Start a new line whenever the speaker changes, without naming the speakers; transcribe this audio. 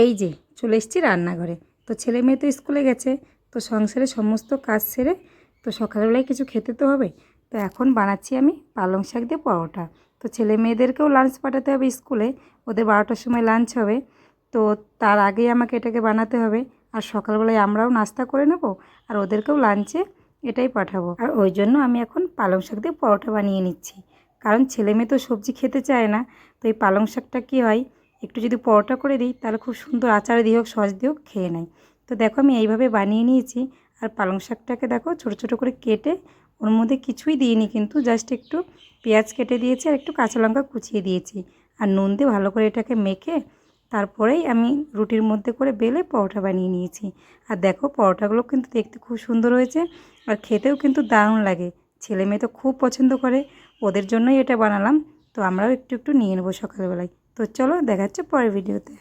এই যে চলে এসেছি রান্নাঘরে। তো ছেলে মেয়ে তো স্কুলে গেছে, তো সংসারে সমস্ত কাজ সেরে তো সকালবেলায় কিছু খেতে তো হবে। তো এখন বানাচ্ছি আমি পালং শাক দিয়ে পরোটা। তো ছেলে মেয়েদেরকেও লাঞ্চ পাঠাতে হবে স্কুলে, ওদের 12টার সময় লাঞ্চ হবে। তো তার আগেই আমাকে এটাকে বানাতে হবে, আর সকালবেলায় আমরাও নাস্তা করে নেব, আর ওদেরকেও লাঞ্চে এটাই পাঠাবো। আর ওই জন্য আমি এখন পালং শাক দিয়ে পরোটা বানিয়ে নিচ্ছি, কারণ ছেলে মেয়ে তো সবজি খেতে চায় না। তো এই পালং শাকটা কী হয়, একটু যদি পরোটা করে দিই তাহলে খুব সুন্দর আচার দিয়ে হোক সস দিয়ে হোক খেয়ে নেয়। তো দেখো আমি এইভাবে বানিয়ে নিয়েছি। আর পালং শাকটাকে দেখো ছোটো ছোটো করে কেটে, ওর মধ্যে কিছুই দিইনি, কিন্তু জাস্ট একটু পেঁয়াজ কেটে দিয়েছি আর একটু কাঁচা লঙ্কা কুচিয়ে দিয়েছি, আর নুন দিয়ে ভালো করে এটাকে মেখে তারপরেই আমি রুটির মধ্যে করে বেলে পরোটা বানিয়ে নিয়েছি। আর দেখো পরোটাগুলো কিন্তু দেখতে খুব সুন্দর হয়েছে, আর খেতেও কিন্তু দারুণ লাগে। ছেলে মেয়ে তো খুব পছন্দ করে, ওদের জন্যই এটা বানালাম। তো আমরাও একটু একটু নিয়ে নেবো সকালবেলায়। তো চলো দেখা হচ্ছে পরের ভিডিওতে।